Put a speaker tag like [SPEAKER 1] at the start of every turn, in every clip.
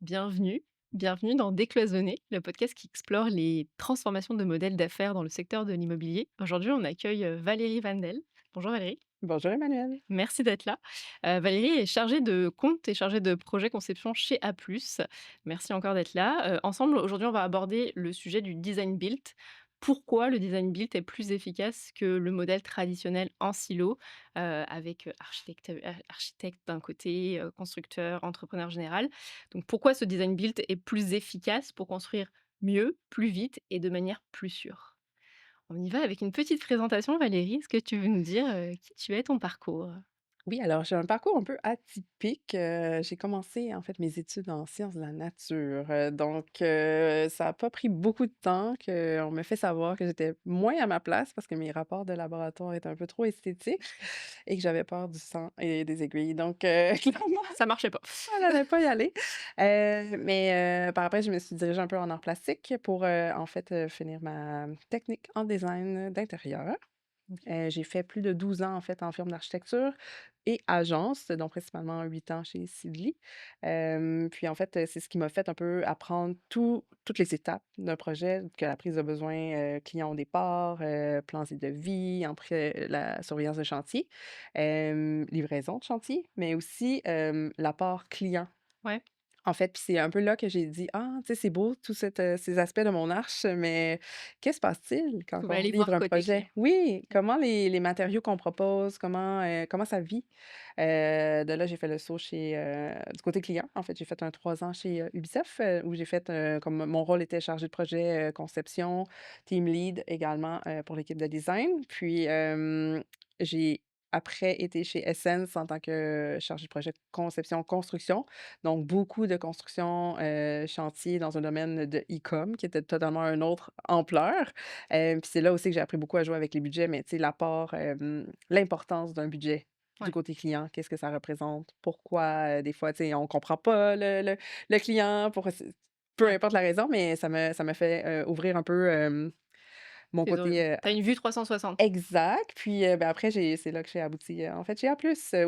[SPEAKER 1] Bienvenue, bienvenue dans Décloisonner, le podcast qui explore les transformations de modèles d'affaires dans le secteur de l'immobilier. Aujourd'hui, on accueille Valérie Vandel. Bonjour Valérie,
[SPEAKER 2] Bonjour Emmanuel.
[SPEAKER 1] merci d'être là. Valérie est chargée de compte et chargée de projet conception chez A+. Merci encore d'être là. Ensemble, aujourd'hui, on va aborder le sujet du design build. Pourquoi le design build est plus efficace que le modèle traditionnel en silo, avec architecte d'un côté, constructeur, entrepreneur général. Donc pourquoi ce design build est plus efficace pour construire mieux, plus vite et de manière plus sûre? On y va avec une petite présentation Valérie. Est-ce que tu veux nous dire, qui tu es, ton parcours?
[SPEAKER 2] Oui, alors j'ai un parcours un peu atypique. J'ai commencé en fait mes études en sciences de la nature, ça a pas pris beaucoup de temps qu'on me fait savoir que j'étais moins à ma place parce que mes rapports de laboratoire étaient un peu trop esthétiques et que j'avais peur du sang et des aiguilles. Clairement,
[SPEAKER 1] Ça marchait pas.
[SPEAKER 2] ça n'allait pas y aller. Par après, je me suis dirigée un peu en arts plastiques pour, finir ma technique en design d'intérieur.
[SPEAKER 1] OK.
[SPEAKER 2] J'ai fait plus de 12 ans, en fait, en firme d'architecture et agence, donc principalement 8 ans chez Sidley. Puis en fait, c'est ce qui m'a fait un peu apprendre toutes les étapes d'un projet, que la prise de besoin, client au départ, plans et devis, après la surveillance de chantier, livraison de chantier, mais aussi, l'apport client.
[SPEAKER 1] Ouais.
[SPEAKER 2] En fait, puis c'est un peu là que j'ai dit: «Ah, tu sais, c'est beau tout ces aspects de mon arche, mais que se passe-t-il quand
[SPEAKER 1] Faut
[SPEAKER 2] on
[SPEAKER 1] aller
[SPEAKER 2] livre
[SPEAKER 1] voir
[SPEAKER 2] un
[SPEAKER 1] côté
[SPEAKER 2] projet?»
[SPEAKER 1] client.
[SPEAKER 2] Oui,
[SPEAKER 1] Mmh.
[SPEAKER 2] comment les matériaux qu'on propose, comment ça vit? De là, j'ai fait le saut du côté client. En fait, j'ai fait un 3 ans chez, Ubisoft, où j'ai fait, comme mon rôle était chargé de projet, conception, team lead également, pour l'équipe de design. Puis, j'ai après été chez Essence en tant que chargée de projet conception construction. Donc beaucoup de construction, chantier dans un domaine de e-com qui était totalement une autre ampleur. Puis c'est là aussi que j'ai appris beaucoup à jouer avec les budgets, mais tu sais l'apport, l'importance d'un budget du
[SPEAKER 1] Ouais.
[SPEAKER 2] côté client. Qu'est-ce que ça représente? Pourquoi, des fois, tu sais, on comprend pas le client, pourquoi c'est peu
[SPEAKER 1] Ouais.
[SPEAKER 2] importe la raison, mais ça m'a fait, ouvrir un peu, mon
[SPEAKER 1] Tu
[SPEAKER 2] côté,
[SPEAKER 1] as une vue 360.
[SPEAKER 2] exact. Puis, après c'est là que j'ai abouti, en fait, chez A+,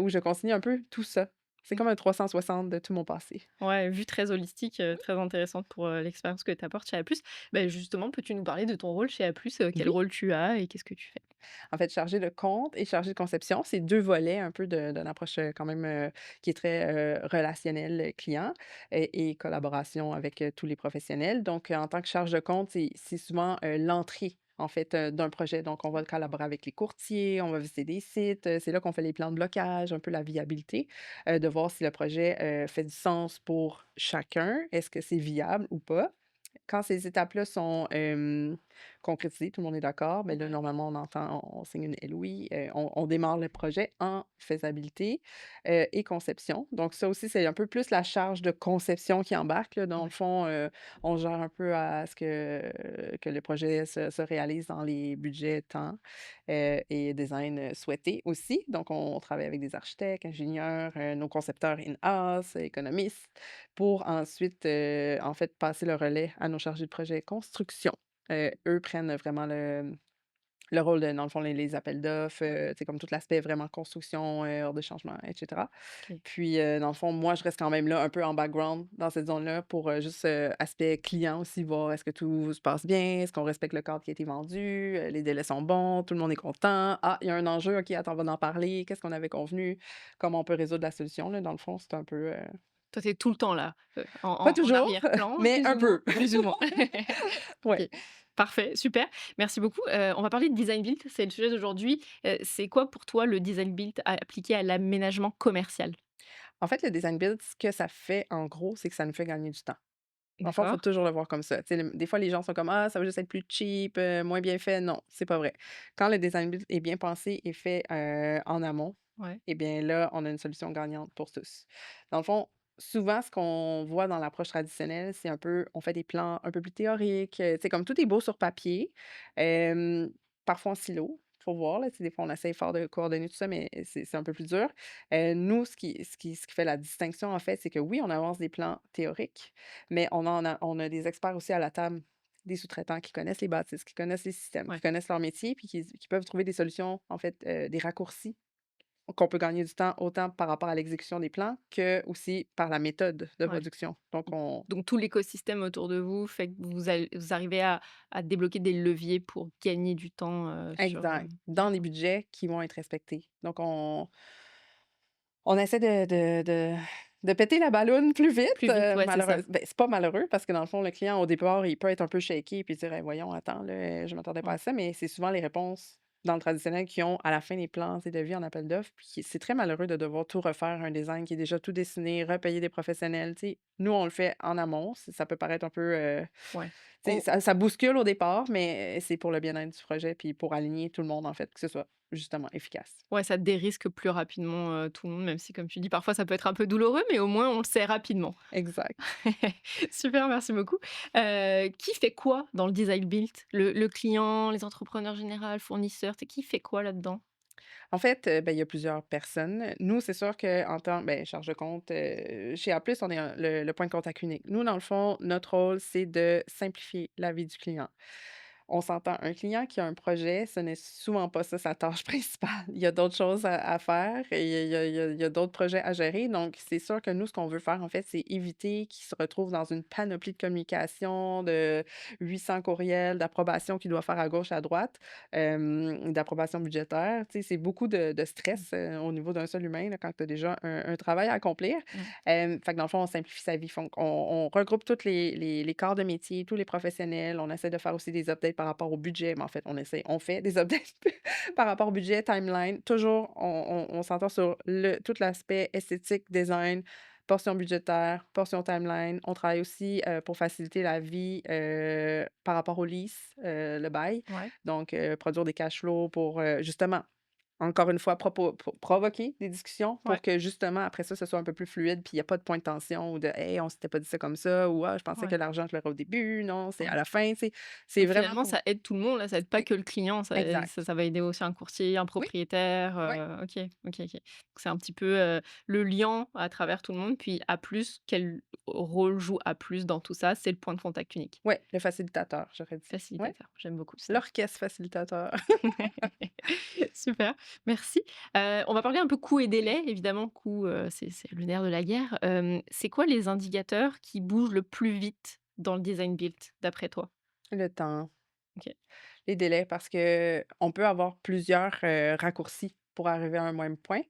[SPEAKER 2] où je continue un peu tout ça. C'est
[SPEAKER 1] Mmh.
[SPEAKER 2] comme un 360 de tout mon passé.
[SPEAKER 1] Ouais, vue très holistique, très intéressante pour, l'expérience que tu apportes chez A+. Bah, justement, peux-tu nous parler de ton rôle chez A+? Quel
[SPEAKER 2] Oui.
[SPEAKER 1] rôle tu as et qu'est-ce que tu fais?
[SPEAKER 2] En fait, chargée de compte et chargée de conception, c'est 2 volets un peu d'une approche, quand même, qui est très, relationnelle, client et collaboration avec, tous les professionnels. Donc, en tant que charge de compte, c'est souvent, l'entrée, en fait, d'un projet. Donc, on va collaborer avec les courtiers, on va visiter des sites, c'est là qu'on fait les plans de blocage, un peu la viabilité, de voir si le projet, fait du sens pour chacun. Est-ce que c'est viable ou pas? Quand ces étapes-là sont, concrétisées, tout le monde est d'accord, mais là,
[SPEAKER 1] Ouais.
[SPEAKER 2] normalement, on signe une LOI, on démarre le projet en faisabilité, et conception. Donc ça aussi, c'est un peu plus la charge de conception qui embarque, là. Dans le
[SPEAKER 1] Ouais.
[SPEAKER 2] fond, on gère un peu à ce que le projet se réalise dans les budgets temps, et design, souhaités aussi. Donc on travaille avec des architectes, ingénieurs, nos concepteurs in-house, économistes pour ensuite, en fait, passer le relais à nos chargés de projet construction. Eux prennent vraiment le rôle de dans le fond, les appels d'offres, tu sais, comme tout l'aspect vraiment construction, ordre de changement et cetera.
[SPEAKER 1] OK.
[SPEAKER 2] Puis, dans le fond, moi, je reste quand même là, un peu en background dans cette zone-là pour, juste, aspect client aussi, voir est-ce que tout se passe bien? Est-ce qu'on respecte le cadre qui a été vendu? Les délais sont bons? Tout le monde est content? «Ah, il y a un enjeu, OK, attends, on va en parler. Qu'est-ce qu'on avait convenu? Comment on peut résoudre la solution?» là, dans le fond, c'est un peu,
[SPEAKER 1] Toi, tu es tout le temps là, en
[SPEAKER 2] pas
[SPEAKER 1] en
[SPEAKER 2] toujours,
[SPEAKER 1] arrière-plan,
[SPEAKER 2] mais
[SPEAKER 1] plus
[SPEAKER 2] un
[SPEAKER 1] ou moins?
[SPEAKER 2] peu.
[SPEAKER 1] Plus ou moins.
[SPEAKER 2] Ouais.
[SPEAKER 1] OK. Parfait, super. Merci beaucoup. On va parler de design build, c'est le sujet d'aujourd'hui. C'est quoi pour toi le design build appliqué à l'aménagement commercial?
[SPEAKER 2] En fait, le design build, ce que ça fait, en gros, c'est que ça nous fait gagner du temps. Dans le fond, il faut
[SPEAKER 1] D'accord.
[SPEAKER 2] toujours le voir comme ça. Tu sais, des fois, les gens sont comme: «Ah, ça va juste être plus cheap, moins bien fait». Non, c'est pas vrai. Quand le design build est bien pensé et fait, en amont,
[SPEAKER 1] Ouais.
[SPEAKER 2] eh bien là, on a une solution gagnante pour tous. Dans le fond, souvent, ce qu'on voit dans l'approche traditionnelle, c'est un peu on fait des plans un peu plus théoriques, tu sais, comme tout est beau sur papier, hem, parfois en silo. Faut voir, là, tu sais, des fois, on essaye fort de coordonner tout ça, mais c'est un peu plus dur. Nous, ce qui fait la distinction, en fait, c'est que oui, on avance des plans théoriques, mais on a des experts aussi à la table, des sous-traitants qui connaissent les bâtisses, qui connaissent les systèmes, qui
[SPEAKER 1] Ouais.
[SPEAKER 2] connaissent leur métier, puis qui peuvent trouver des solutions, en fait, des raccourcis qu'on peut gagner du temps autant par rapport à l'exécution des plans que aussi par la méthode de
[SPEAKER 1] Ouais.
[SPEAKER 2] production. Donc on
[SPEAKER 1] Donc tout l'écosystème autour de vous fait que vous arrivez à débloquer des leviers pour gagner du temps,
[SPEAKER 2] exact, dans les
[SPEAKER 1] d'accord.
[SPEAKER 2] budgets qui vont être respectés. Donc on essaie de péter la balloune plus vite,
[SPEAKER 1] Plus vite, ouais, c'est ça.
[SPEAKER 2] c'est pas malheureux parce que dans le fond, le client, au départ, il peut être un peu shaky puis dire: Voyons, attends là, je m'attendais pas
[SPEAKER 1] Ouais.
[SPEAKER 2] à ça», mais c'est souvent les réponses dans le traditionnel qui ont à la fin les plans, tu sais, de vie en appel d'offres, puis c'est très malheureux de devoir tout refaire, un design qui est déjà tout dessiné, repayer des professionnels, tu sais. Nous, on le fait en amont, ça peut paraître un peu,
[SPEAKER 1] Ouais.
[SPEAKER 2] tu sais,
[SPEAKER 1] On
[SPEAKER 2] ça bouscule au départ, mais c'est pour le bien-être du projet puis pour aligner tout le monde, en fait, que ce soit justement efficace.
[SPEAKER 1] Ouais, ça dérisque plus rapidement, tout le monde, même si comme tu dis, parfois ça peut être un peu douloureux, mais au moins on le sait rapidement.
[SPEAKER 2] Exact.
[SPEAKER 1] Super, merci beaucoup. Qui fait quoi dans le design build? Le client, les entrepreneurs généraux, fournisseurs, tu qui fait quoi là-dedans?
[SPEAKER 2] En fait, ben, il y a plusieurs personnes. Nous, c'est sûr qu'en tant ben, charge de compte, chez A+, on est le point de contact unique. Nous, dans le fond, notre rôle, c'est de simplifier la vie du client. On s'entend, un client qui a un projet, ce n'est souvent pas ça sa tâche principale. Il y a d'autres choses à faire et il y a d'autres projets à gérer. Donc, c'est sûr que nous, ce qu'on veut faire, en fait, c'est éviter qu'il se retrouve dans une panoplie de communication, de 800 courriels d'approbation qu'il doit faire à gauche, à droite, d'approbation budgétaire. Tu sais, c'est beaucoup de
[SPEAKER 1] Mmh,
[SPEAKER 2] stress, au niveau d'un seul humain, là, quand tu as déjà un travail à accomplir.
[SPEAKER 1] mmh,
[SPEAKER 2] Fait que dans le fond, on simplifie sa vie. Font on regroupe tous les corps de métier, tous les professionnels. On essaie de faire aussi des updates par rapport au budget, mais en fait, on fait des updates par rapport au budget, timeline. Toujours, on s'entend sur tout l'aspect esthétique, design, portion budgétaire, portion timeline. On travaille aussi, pour faciliter la vie, par rapport aux leases, le bail.
[SPEAKER 1] ouais,
[SPEAKER 2] Donc, produire des cash flows pour, justement encore une fois, provoquer des discussions
[SPEAKER 1] ouais,
[SPEAKER 2] pour que justement après ça, ce soit un peu plus fluide, puis il y a pas de point de tension ou de: «Hey, on s'était pas dit ça comme ça» ou «Ah, je pensais que
[SPEAKER 1] ouais,
[SPEAKER 2] l'argent, je l'aurais au début, non, c'est à
[SPEAKER 1] ouais.
[SPEAKER 2] la fin», tu sais? C'est
[SPEAKER 1] Donc
[SPEAKER 2] vraiment
[SPEAKER 1] finalement,
[SPEAKER 2] pour
[SPEAKER 1] ça aide tout le monde, là, ça aide pas
[SPEAKER 2] e
[SPEAKER 1] que le client,
[SPEAKER 2] exact.
[SPEAKER 1] ça va aider aussi un courtier, un
[SPEAKER 2] Oui,
[SPEAKER 1] propriétaire,
[SPEAKER 2] oui,
[SPEAKER 1] OK, OK, OK. Donc c'est un petit peu, le lien à travers tout le monde, puis A+, quel rôle joue A+ dans tout ça? C'est le point de contact unique.
[SPEAKER 2] oui, le facilitateur, j'aurais dit. Oui,
[SPEAKER 1] Facilitateur, j'aime beaucoup ça.
[SPEAKER 2] l'orchestre facilitateur.
[SPEAKER 1] Super, merci. On va parler un peu coût et délai. Évidemment, coût, c'est le nerf de la guerre. C'est quoi les indicateurs qui bougent le plus vite dans le design build, d'après toi?
[SPEAKER 2] Le temps.
[SPEAKER 1] OK.
[SPEAKER 2] Les délais parce que on peut avoir plusieurs, raccourcis pour arriver à un même point,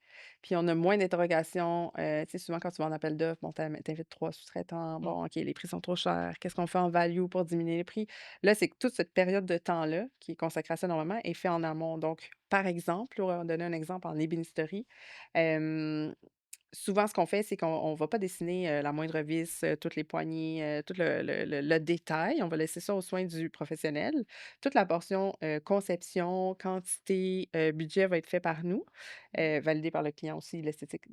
[SPEAKER 2] puis on a moins d'interrogations, tu sais, souvent quand tu vas en appel d'offres, bon, tu invites 3 sous-traitants,
[SPEAKER 1] Mmh.
[SPEAKER 2] bon, OK, les prix sont trop chers, qu'est-ce qu'on fait en value pour diminuer les prix? Là, c'est que toute cette période de temps-là, qui est consacrée à ça normalement, est fait en amont. Donc, par exemple, pour donner un exemple en ébénisterie, souvent, ce qu'on fait, c'est qu'on va pas dessiner, la moindre vis, toutes les poignées, tout le détail. On va laisser ça aux soins du professionnel. Toute la portion, conception, quantité, budget va être fait par nous, validé par le client aussi, l'esthétique,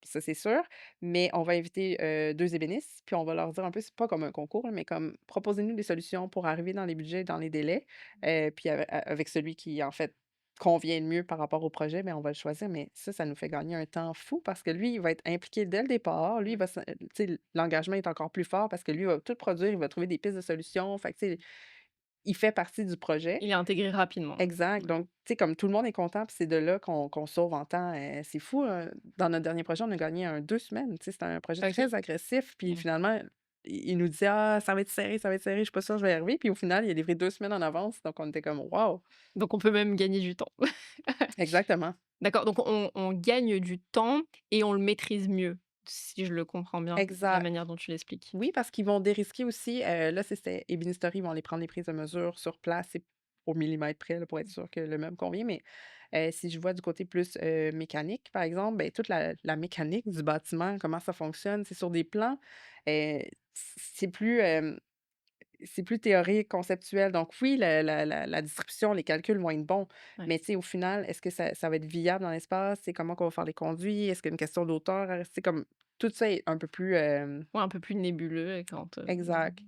[SPEAKER 2] ça, c'est sûr. Mais on va inviter, 2 ébénistes, puis on va leur dire un peu, c'est pas comme un concours, là, mais comme: «Proposez-nous des solutions pour arriver dans les budgets, dans les délais». Puis avec celui qui, en fait, convient le mieux par rapport au projet, ben, on va le choisir. Mais ça nous fait gagner un temps fou parce que lui, il va être impliqué dès le départ. Lui, il va se tu sais, l'engagement est encore plus fort parce que lui, il va tout produire, il va trouver des pistes de solutions. Fait que, tu sais, il fait partie du projet.
[SPEAKER 1] Il est intégré rapidement, là.
[SPEAKER 2] Exact.
[SPEAKER 1] Ouais.
[SPEAKER 2] Donc, tu sais, comme tout le monde est content, puis c'est de là qu'on sauve en temps, c'est fou, dans notre dernier projet, on a gagné un 2 semaines, tu sais, c'était un projet
[SPEAKER 1] OK.
[SPEAKER 2] très agressif, puis
[SPEAKER 1] Mmh.
[SPEAKER 2] finalement, il nous disait: «Ah, ça va être serré, je suis pas sûr que je vais y arriver», puis au final, il a livré 2 semaines en avance, donc on était comme: «Wow!»
[SPEAKER 1] Donc on peut même gagner du temps.
[SPEAKER 2] Exactement.
[SPEAKER 1] D'accord, donc on gagne du temps et on le maîtrise mieux, si je le comprends bien, de la
[SPEAKER 2] Exact.
[SPEAKER 1] manière dont tu l'expliques.
[SPEAKER 2] Oui, parce qu'ils vont dérisquer aussi, là, c'était ébénisterie, ils vont aller prendre les prises de mesure sur place et au millimètre près, là, pour être sûr que le meuble convient. Mais, si je vois du côté plus, mécanique, par exemple, ben, toute la mécanique du bâtiment, comment ça fonctionne, c'est sur des plans, c'est plus, c'est plus théorique, conceptuel. Donc oui, la distribution, les calculs vont être bons,
[SPEAKER 1] Ouais.
[SPEAKER 2] mais tu sais, au final, est-ce que ça va être viable dans l'espace? C'est comment qu'on va faire les conduits? Est-ce qu'il y a une question d'auteur à rester comme tout ça est un peu plus,
[SPEAKER 1] Ouais, un peu plus nébuleux et quand,
[SPEAKER 2] exact.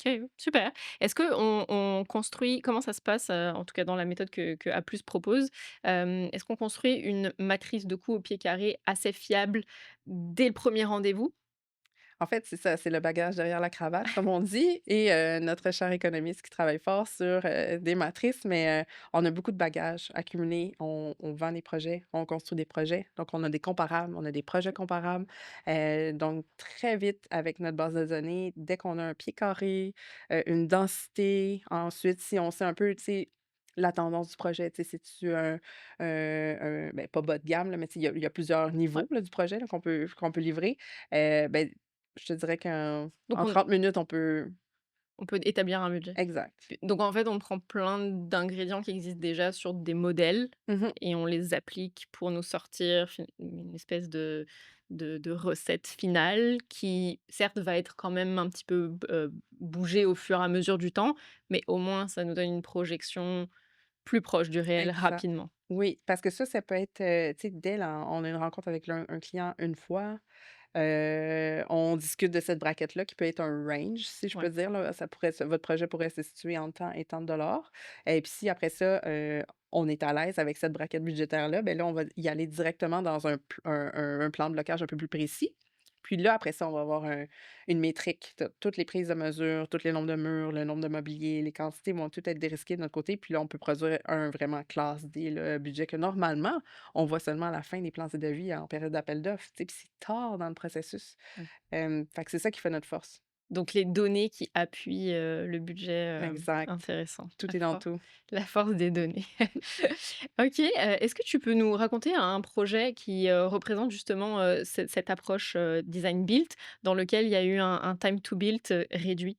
[SPEAKER 1] OK, super. Est-ce qu'on construit comment ça se passe, en tout cas dans la méthode que A+ propose? Est-ce qu'on construit une matrice de coûts au pied carré assez fiable dès le premier rendez-vous?
[SPEAKER 2] En fait, c'est ça, c'est le bagage derrière la cravate, comme on dit, et notre cher économiste qui travaille fort sur, des matrices, mais on a beaucoup de bagages accumulés. On vend des projets, on construit des projets, donc on a des comparables, on a des projets comparables. Donc très vite, avec notre base de données, dès qu'on a un pied carré, une densité, ensuite, si on sait un peu, tu sais, la tendance du projet, tu sais, c'est-tu ben, pas bas de gamme, là, mais tu sais, il y a plusieurs
[SPEAKER 1] Ouais.
[SPEAKER 2] niveaux, là, du projet, là, qu'on peut livrer. Ben, je te dirais qu'en
[SPEAKER 1] Donc
[SPEAKER 2] en 30 minutes, on peut
[SPEAKER 1] on peut établir un budget.
[SPEAKER 2] exact.
[SPEAKER 1] Puis donc en fait, on prend plein d'ingrédients qui existent déjà sur des modèles
[SPEAKER 2] Mmh.
[SPEAKER 1] et on les applique pour nous sortir une espèce de recette finale qui, certes, va être quand même un petit peu bougée au fur et à mesure du temps, mais au moins ça nous donne une projection plus proche du réel
[SPEAKER 2] Exact.
[SPEAKER 1] rapidement.
[SPEAKER 2] Oui, parce que ça peut être, tu sais, dès la on a une rencontre avec un client une fois, on discute de cette braquette-là qui peut être un range, si je peux
[SPEAKER 1] Ouais,
[SPEAKER 2] dire, là. Ça pourrait se Votre projet pourrait se situer en tant et tant de dollars, et puis si après ça, on est à l'aise avec cette braquette budgétaire-là, ben là, on va y aller directement dans un plan de blocage un peu plus précis. Puis là, après ça, on va avoir une métrique, toutes les prises de mesure, tous les nombres de murs, le nombre de mobilier, les quantités vont tout être dérisquées de notre côté. Puis là, on peut produire un vraiment classe D, là, budget que normalement, on voit seulement à la fin des plans et devis en période d'appel d'offres, tu sais, puis c'est tard dans le processus.
[SPEAKER 1] ouais.
[SPEAKER 2] Fait que c'est ça qui fait notre force.
[SPEAKER 1] Donc les données qui appuient, le budget,
[SPEAKER 2] Exact.
[SPEAKER 1] intéressant.
[SPEAKER 2] Tout est dans tout.
[SPEAKER 1] La force des données. OK, est-ce que tu peux nous raconter un projet qui, représente justement, cette approche, design build dans lequel il y a eu un time to build, réduit?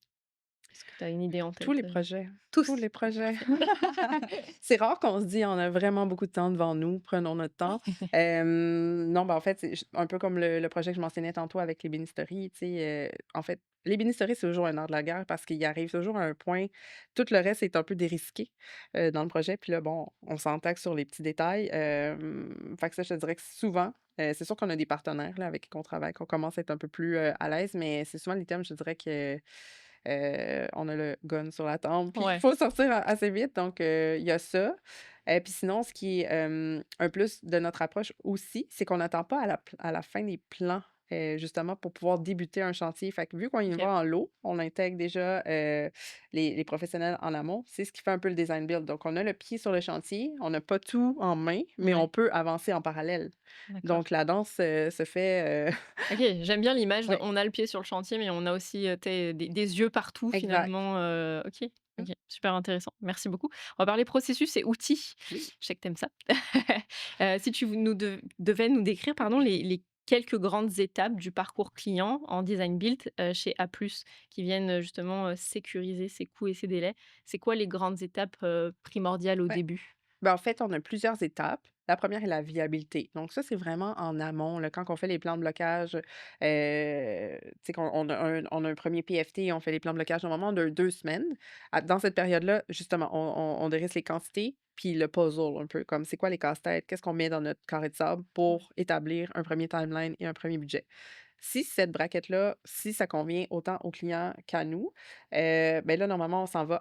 [SPEAKER 1] Est-ce que tu as une idée en
[SPEAKER 2] Tous
[SPEAKER 1] tête,
[SPEAKER 2] les projets, tous
[SPEAKER 1] Tous?
[SPEAKER 2] les
[SPEAKER 1] OK,
[SPEAKER 2] projets.
[SPEAKER 1] parfait.
[SPEAKER 2] C'est rare qu'on se dit: «On a vraiment beaucoup de temps devant nous, prenons notre temps». Non, ben, en fait, c'est un peu comme le projet que je mentionnais tantôt avec l'ébénisterie, tu sais, en fait, l'ébénisterie, c'est toujours un art de la guerre parce qu'il arrive toujours à un point, tout le reste est un peu dérisqué, dans le projet, puis là, bon, on s'entaxe sur les petits détails, fait que ça, je te dirais que souvent, c'est sûr qu'on a des partenaires, là, avec qui on travaille, qu'on commence à être un peu plus, à l'aise, mais c'est souvent les thèmes, je te dirais que on a le gun sur la tempe, puis il
[SPEAKER 1] Ouais,
[SPEAKER 2] faut sortir assez vite, donc il y a ça. Puis sinon, ce qui est, un plus de notre approche aussi, c'est qu'on n'attend pas à la fin des plans, justement pour pouvoir débuter un chantier. Fait que vu qu'on y
[SPEAKER 1] OK,
[SPEAKER 2] va en lot, on intègre déjà, les professionnels en amont. C'est ce qui fait un peu le design build. Donc on a le pied sur le chantier, on n'a pas tout en main, mais on
[SPEAKER 1] ouais,
[SPEAKER 2] peut avancer en parallèle.
[SPEAKER 1] d'accord.
[SPEAKER 2] Donc la danse, se fait,
[SPEAKER 1] OK, j'aime bien l'image de
[SPEAKER 2] ouais,
[SPEAKER 1] on a le pied sur le chantier, mais on a aussi, tu sais, des yeux partout
[SPEAKER 2] exact.
[SPEAKER 1] finalement, OK,
[SPEAKER 2] Mmh,
[SPEAKER 1] OK, super intéressant. Merci beaucoup. On va parler processus et outils.
[SPEAKER 2] oui.
[SPEAKER 1] Je sais que tu aimes ça. Si tu nous devais nous décrire, pardon, les quelques grandes étapes du parcours client en design build, chez A+, qui viennent, justement, sécuriser ses coûts et ses délais. C'est quoi les grandes étapes, primordiales au
[SPEAKER 2] Ouais.
[SPEAKER 1] début?
[SPEAKER 2] Ben, en fait, on a plusieurs étapes. La première est la viabilité. Donc ça, c'est vraiment en amont, là, quand on fait les plans de blocage, tu sais, qu'on a un 1er PFT, on fait les plans de blocage normalement de 2 semaines. Dans cette période-là, justement, on dérisque les quantités, puis le puzzle un peu, comme c'est quoi les casse-têtes, qu'est-ce qu'on met dans notre carré de sable
[SPEAKER 1] Ouais,
[SPEAKER 2] pour établir un premier timeline et un premier budget. Si cette braquette-là, si ça convient autant au client qu'à nous, ben là, normalement, on s'en va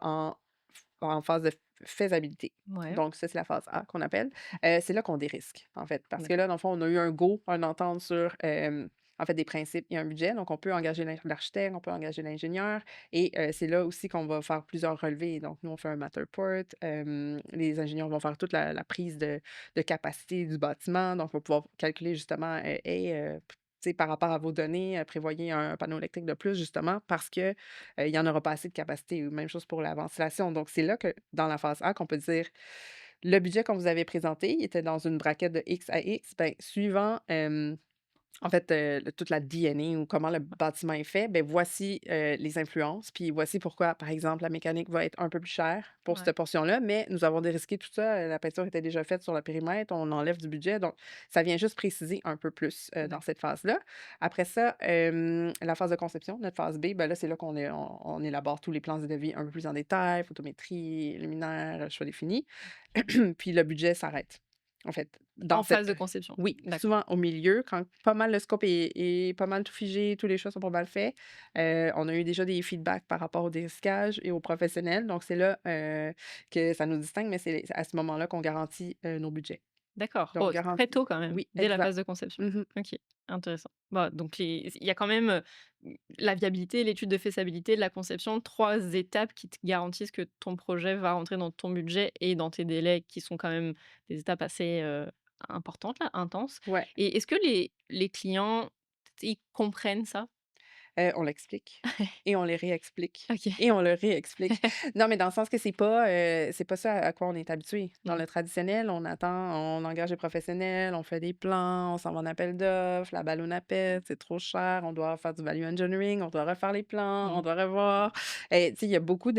[SPEAKER 2] en phase de faisabilité.
[SPEAKER 1] ouais,
[SPEAKER 2] Donc ça, c'est la phase A qu'on appelle. C'est là qu'on dérisque, en fait, parce que
[SPEAKER 1] d'accord.
[SPEAKER 2] là, dans le fond, on a eu un go, une entente sur, en fait, des principes et un budget. Donc on peut engager l'architecte, on peut engager l'ingénieur, et c'est là aussi qu'on va faire plusieurs relevés. Donc nous, on fait un Matterport, les ingénieurs vont faire toute la prise de capacité du bâtiment. Donc on va pouvoir calculer justement, hey, tu sais, par rapport à vos données, prévoyez un panneau électrique de plus justement parce que, il y en aura pas assez de capacité, ou même chose pour la ventilation. Donc c'est là que, dans la phase A, qu'on peut dire: «Le budget qu'on vous avait présenté, il était dans une braquette de X à X, ben suivant, en fait, toute la DNA ou comment le bâtiment est fait, ben voici, les influences, puis voici pourquoi, par exemple, la mécanique va être un peu plus chère pour
[SPEAKER 1] Ouais,
[SPEAKER 2] cette portion-là, mais nous avons dérisqué tout ça, la peinture était déjà faite sur le périmètre, on enlève du budget, donc ça vient juste préciser un peu plus, dans
[SPEAKER 1] d'accord.
[SPEAKER 2] cette phase-là. Après ça, la phase de conception, notre phase B, ben là, c'est là qu'on élabore tous les plans de devis un peu plus en détail, photométrie, luminaire, choix défini, puis le budget s'arrête, en fait, dans
[SPEAKER 1] En
[SPEAKER 2] cette
[SPEAKER 1] phase de conception?
[SPEAKER 2] oui,
[SPEAKER 1] D'accord.
[SPEAKER 2] souvent au milieu, quand pas mal le scope est pas mal tout figé, tous les choix sont pas mal faits, on a eu déjà des feedbacks par rapport au dérisquage et aux professionnels, donc c'est là, que ça nous distingue, mais c'est à ce moment-là qu'on garantit, nos budgets.
[SPEAKER 1] D'accord.
[SPEAKER 2] Donc
[SPEAKER 1] Oh, très
[SPEAKER 2] garantie
[SPEAKER 1] tôt quand même,
[SPEAKER 2] oui,
[SPEAKER 1] dès la
[SPEAKER 2] exact.
[SPEAKER 1] phase de conception.
[SPEAKER 2] Mmh.
[SPEAKER 1] OK. Intéressant. Bah, donc il y a quand même, la viabilité, l'étude de faisabilité, la conception, 3 étapes qui te garantissent que ton projet va rentrer dans ton budget et dans tes délais qui sont quand même des étapes assez, importantes là, intenses.
[SPEAKER 2] Ouais.
[SPEAKER 1] Et est-ce que les clients, ils comprennent ça?
[SPEAKER 2] On l'explique et on les réexplique
[SPEAKER 1] OK.
[SPEAKER 2] et on le réexplique. Non, mais dans le sens que c'est pas ça à quoi on est habitué. Dans
[SPEAKER 1] Mmh.
[SPEAKER 2] le traditionnel, on engage des professionnels, on fait des plans, on s'en va en appel d'offres, la balloune à pète, c'est trop cher, on doit faire du value engineering, on doit refaire les plans, on
[SPEAKER 1] Mmh.
[SPEAKER 2] doit revoir et tu sais, il y a beaucoup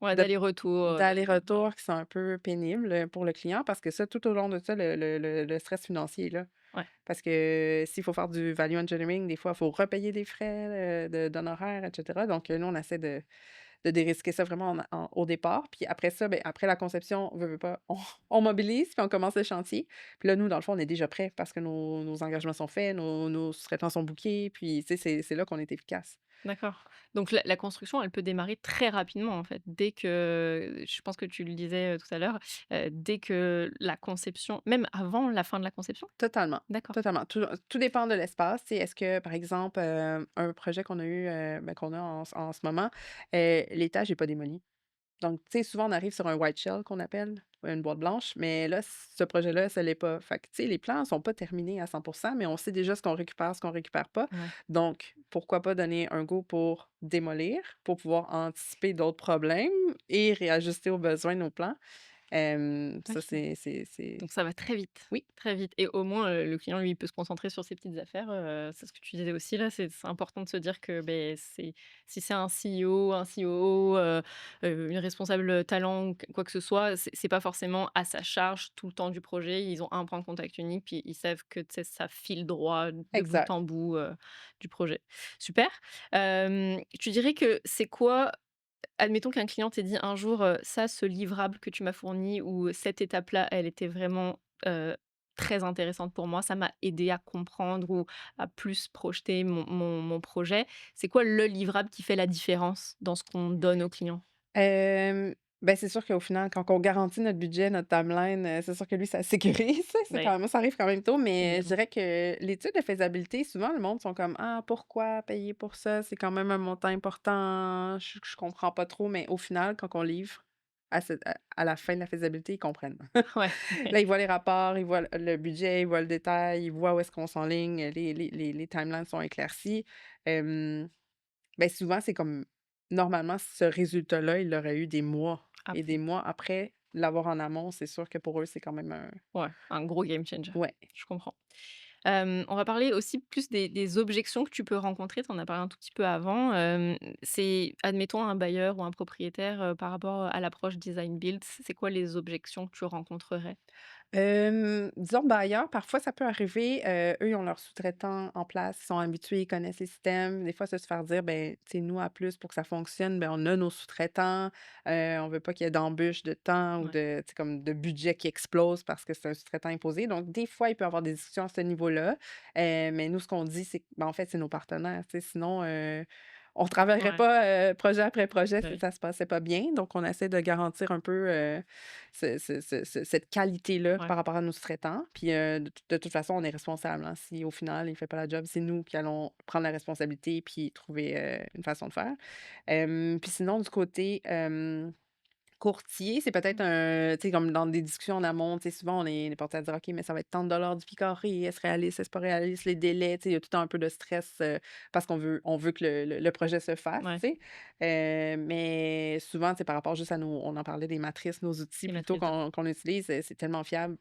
[SPEAKER 1] Ouais,
[SPEAKER 2] de
[SPEAKER 1] d'aller-retour, ouais.
[SPEAKER 2] d'allers-retours qui sont un peu pénibles, pour le client parce que ça, tout au long de ça, le stress financier est là.
[SPEAKER 1] Ouais,
[SPEAKER 2] Parce que s'il faut faire du value engineering, des fois, il faut repayer des frais, d'honoraires et cetera. Donc, nous, on essaie de dérisquer ça vraiment au départ. Puis après ça, ben après la conception, veut pas, on mobilise, puis on commence le chantier. Puis là, nous, dans le fond, on est déjà prêts parce que nos engagements sont faits, nos sous-traitants sont bookés, puis tu sais, c'est là qu'on est efficace.
[SPEAKER 1] d'accord. Donc la construction, elle peut démarrer très rapidement, en fait, dès que je pense que tu le disais, tout à l'heure, dès que la conception même avant la fin de la conception?
[SPEAKER 2] Totalement,
[SPEAKER 1] D'accord.
[SPEAKER 2] totalement. Tout dépend de l'espace. Tu sais, est-ce que, par exemple, un projet qu'on a eu, ben, qu'on a en ce moment, l'étage est pas démoli. Donc, tu sais, souvent, on arrive sur un white shell qu'on appelle, une boîte blanche, mais là, ce projet-là, ça l'est pas. Fait que, tu sais, les plans sont pas terminés à 100%, mais on sait déjà ce qu'on récupère pas.
[SPEAKER 1] Ouais.
[SPEAKER 2] Donc, pourquoi pas donner un go pour démolir, pour pouvoir anticiper d'autres problèmes et réajuster aux besoins nos plans. Ça,
[SPEAKER 1] OK.
[SPEAKER 2] c'est
[SPEAKER 1] Donc ça va très vite,
[SPEAKER 2] oui,
[SPEAKER 1] très vite et au moins, le client, lui, il peut se concentrer sur ses petites affaires, c'est ce que tu disais aussi là, c'est important de se dire que, beh, c'est si c'est un CEO, un COO, une responsable, talent ou quoi que ce soit, c'est pas forcément à sa charge tout le temps du projet. Ils ont un point de contact unique, puis ils savent que, tu sais, ça file droit de bout
[SPEAKER 2] exact.
[SPEAKER 1] en bout, du projet. Super. Tu dirais que c'est quoi admettons qu'un client t'ait dit un jour, «Ça, ce livrable que tu m'as fourni ou cette étape-là, elle était vraiment, très intéressante pour moi, ça m'a aidé à comprendre ou à plus projeter mon projet». C'est quoi le livrable qui fait la différence dans ce qu'on donne aux clients?
[SPEAKER 2] Ben, c'est sûr qu'au final, quand on garantit notre budget, notre timeline, c'est sûr que lui, ça sécurise, c'est
[SPEAKER 1] Ouais,
[SPEAKER 2] quand même ça arrive quand même tôt, mais je
[SPEAKER 1] évidemment.
[SPEAKER 2] dirais que l'étude de faisabilité, souvent, le monde sont comme: «Ah, pourquoi payer pour ça? C'est quand même un montant important, je comprends pas trop», mais au final, quand on livre, à la fin de la faisabilité, ils comprennent.
[SPEAKER 1] Ouais,
[SPEAKER 2] Là, ils voient les rapports, ils voient le budget, ils voient le détail, ils voient où est-ce qu'on s'enligne, les timelines sont éclaircies. Hem Ben souvent, c'est comme normalement, ce résultat-là, il l'aurait eu des mois et des
[SPEAKER 1] après.
[SPEAKER 2] mois après. L'avoir en amont, c'est sûr que pour eux, c'est quand même un
[SPEAKER 1] Ouais, un gros game changer.
[SPEAKER 2] ouais.
[SPEAKER 1] Je comprends. On va parler aussi plus des objections que tu peux rencontrer. Tu en as parlé un tout petit peu avant. C'est admettons un bailleur ou un propriétaire, par rapport à l'approche design build, c'est quoi les objections que tu rencontrerais?
[SPEAKER 2] Disons bailleurs, parfois ça peut arriver, eux, ils ont leurs sous-traitants en place, ils sont habitués, ils connaissent les systèmes. Des fois, c'est se faire dire: «Ben, tu sais, nous, à plus, pour que ça fonctionne, ben, on a nos sous-traitants, on veut pas qu'il y ait d'embûches de temps ou
[SPEAKER 1] Ouais,
[SPEAKER 2] de tu sais, comme de budget qui explose parce que c'est un sous-traitant imposé». Donc des fois, il peut y avoir des discussions à ce niveau-là, mais nous, ce qu'on dit, c'est que, ben, en fait, c'est nos partenaires, tu sais, sinon, on travaillerait
[SPEAKER 1] ouais,
[SPEAKER 2] pas, projet après projet si
[SPEAKER 1] ouais,
[SPEAKER 2] ça se passait pas bien. Donc on essaie de garantir un peu, cette qualité-là
[SPEAKER 1] ouais,
[SPEAKER 2] par rapport à nos sous-traitants. Puis, de toute façon, on est responsable, hein. Si au final, il fait pas la job, c'est nous qui allons prendre la responsabilité puis trouver, une façon de faire. Puis sinon du côté, courtier, c'est peut-être un tu sais, comme dans des discussions en amont, tu sais, souvent on est porté à dire: «OK, mais ça va être tant de dollars du pied carré. Est-ce réaliste? Est-ce pas réaliste? Les délais?» Tu sais, il y a tout le temps un peu de stress, parce qu'on veut que le projet se fasse,
[SPEAKER 1] ouais,
[SPEAKER 2] tu sais? Mais souvent, tu sais, par rapport juste à nos on en parlait des matrices, nos outils
[SPEAKER 1] les
[SPEAKER 2] plutôt
[SPEAKER 1] matrices de
[SPEAKER 2] qu'on utilise, c'est tellement fiable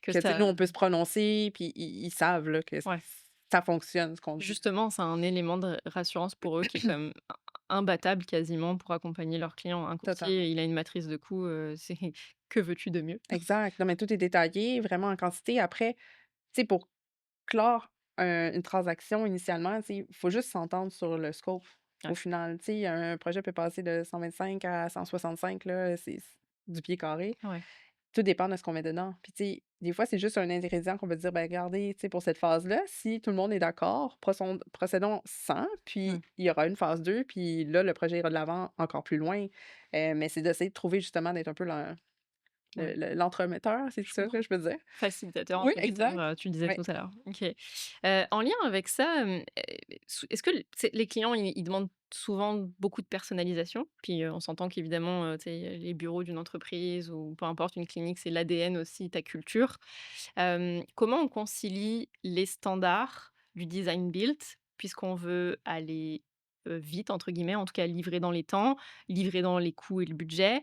[SPEAKER 1] que
[SPEAKER 2] que, tu sais, nous,
[SPEAKER 1] ça
[SPEAKER 2] on peut se prononcer puis ils savent, là, que
[SPEAKER 1] ouais.
[SPEAKER 2] ça fonctionne, ce qu'on dit.
[SPEAKER 1] Justement, c'est un élément de rassurance pour eux qui est comme imbattable quasiment pour accompagner leurs clients. Un
[SPEAKER 2] Totalement.
[SPEAKER 1] courtier, il a une matrice de coûts, c'est que veux-tu de mieux?
[SPEAKER 2] Exact. Non, mais tout est détaillé, vraiment en quantité. Après, tu sais, pour clore une transaction initialement, tu sais, il faut juste s'entendre sur le scope au
[SPEAKER 1] Ouais,
[SPEAKER 2] final. Tu sais, un projet peut passer de 125 à 165 là, c'est du pied carré.
[SPEAKER 1] ouais.
[SPEAKER 2] Tout dépend de ce qu'on met dedans. Puis tu sais, des fois, c'est juste un ingrédient qu'on peut dire: «Ben regardez, tu sais, pour cette phase-là, si tout le monde est d'accord, procédons sans,
[SPEAKER 1] Mmh.
[SPEAKER 2] puis il y aura une phase 2 puis là, le projet ira de l'avant encore plus loin». Mais c'est d'essayer de trouver justement d'être un peu
[SPEAKER 1] Ouais,
[SPEAKER 2] l'entremetteur, c'est
[SPEAKER 1] je
[SPEAKER 2] ça que
[SPEAKER 1] comprends.
[SPEAKER 2] je peux dire?
[SPEAKER 1] Facilitateur,
[SPEAKER 2] Oui,
[SPEAKER 1] entremetteur,
[SPEAKER 2] exact.
[SPEAKER 1] tu disais
[SPEAKER 2] Ouais.
[SPEAKER 1] tout à l'heure. OK. En lien avec ça, est-ce que les clients, ils demandent souvent beaucoup de personnalisation? Puis, on s'entend qu'évidemment, tu sais, les bureaux d'une entreprise ou peu importe, une clinique, c'est l'ADN aussi, ta culture. Comment on concilie les standards du design build, puisqu'on veut aller, «vite» entre guillemets, en tout cas livrer dans les temps, livrer dans les coûts et le budget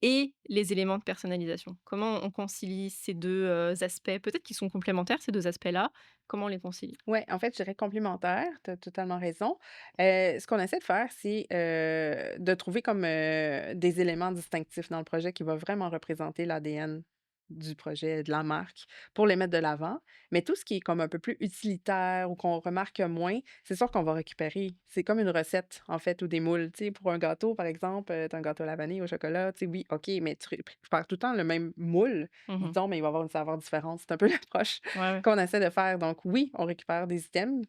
[SPEAKER 1] et les éléments de personnalisation? Comment on concilie ces 2 aspects? Peut-être qu'ils sont complémentaires ces 2 aspects-là. Comment on les concilie?
[SPEAKER 2] Ouais, en fait, je dirais complémentaire, tu as totalement raison. Ce qu'on essaie de faire, c'est, de trouver comme, des éléments distinctifs dans le projet qui va vraiment représenter l'ADN du projet, de la marque, pour les mettre de l'avant. Mais tout ce qui est comme un peu plus utilitaire ou qu'on remarque moins, c'est sûr qu'on va récupérer. C'est comme une recette, en fait, ou des moules. Tu sais, pour un gâteau, par exemple, tu un gâteau à la vanille, au chocolat, tu sais, oui, OK, mais tu prépares tout le temps le même moule,
[SPEAKER 1] Mmh.
[SPEAKER 2] disons, mais il va avoir une saveur différente. C'est un peu l'approche
[SPEAKER 1] Ouais, ouais.
[SPEAKER 2] qu'on essaie de faire. Donc oui, on récupère des items,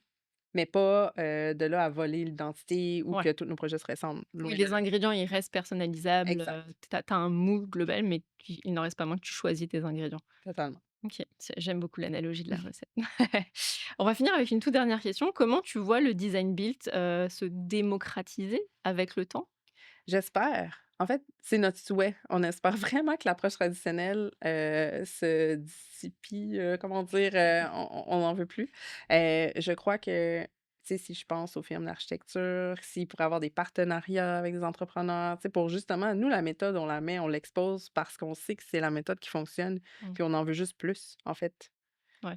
[SPEAKER 2] mais pas, de là à voler l'identité ou
[SPEAKER 1] Ouais.
[SPEAKER 2] que tous nos projets se ressemblent,
[SPEAKER 1] Oui,
[SPEAKER 2] loin de
[SPEAKER 1] les
[SPEAKER 2] là.
[SPEAKER 1] ingrédients, ils restent personnalisables,
[SPEAKER 2] Exact,
[SPEAKER 1] tu as un moule global, mais il n'en reste pas moins que tu choisis tes ingrédients.
[SPEAKER 2] totalement.
[SPEAKER 1] OK, j'aime beaucoup l'analogie de la recette. On va finir avec une toute dernière question. Comment tu vois le design build, se démocratiser avec le temps?
[SPEAKER 2] J'espère. En fait, c'est notre souhait. On espère vraiment que l'approche traditionnelle, se dissipie, comment dire? On n'en veut plus. Je crois que, tu sais, si je pense aux firmes d'architecture, s'ils pourraient avoir des partenariats avec des entrepreneurs, tu sais, pour justement nous, la méthode, on la met, on l'expose parce qu'on sait que c'est la méthode qui fonctionne,
[SPEAKER 1] Mmh,
[SPEAKER 2] puis on en veut juste plus, en fait.
[SPEAKER 1] ouais.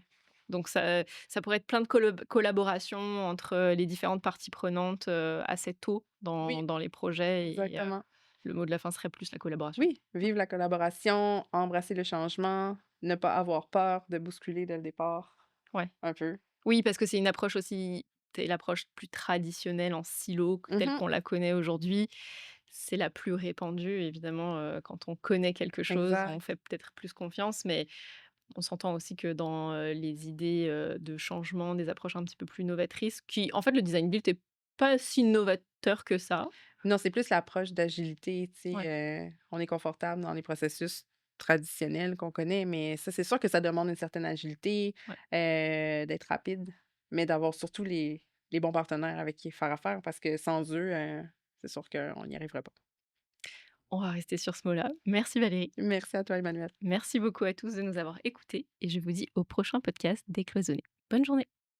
[SPEAKER 1] Donc ça pourrait être plein de collaborations entre, les différentes parties prenantes, assez tôt
[SPEAKER 2] Oui,
[SPEAKER 1] dans les projets et
[SPEAKER 2] exactement.
[SPEAKER 1] le mot de la fin serait plus la collaboration.
[SPEAKER 2] Oui, vive la collaboration, embrasser le changement, ne pas avoir peur de bousculer dès le départ,
[SPEAKER 1] Ouais.
[SPEAKER 2] un peu.
[SPEAKER 1] Oui, parce que c'est une approche aussi c'est l'approche plus traditionnelle en silo telle
[SPEAKER 2] Mmh.
[SPEAKER 1] qu'on la connaît aujourd'hui. C'est la plus répandue évidemment, quand on connaît quelque chose, on
[SPEAKER 2] Exact.
[SPEAKER 1] fait peut-être plus confiance, mais on s'entend aussi que dans, les idées, de changement, des approches un petit peu plus novatrices qui en fait, le design build est pas si novateur que ça.
[SPEAKER 2] Non, c'est plus l'approche d'agilité, tu
[SPEAKER 1] Ouais,
[SPEAKER 2] sais, on est confortable dans les processus traditionnels qu'on connaît, mais ça, c'est sûr que ça demande une certaine agilité,
[SPEAKER 1] ouais.
[SPEAKER 2] d'être rapide, mais d'avoir surtout les bons partenaires avec qui faire affaire parce que sans eux, c'est sûr qu'on n'y arriverait pas.
[SPEAKER 1] On va rester sur ce mot-là. Merci Valérie.
[SPEAKER 2] Merci à toi, Emmanuel.
[SPEAKER 1] Merci beaucoup à tous de nous avoir écoutés et je vous dis au prochain podcast Décloisonner. Bonne journée.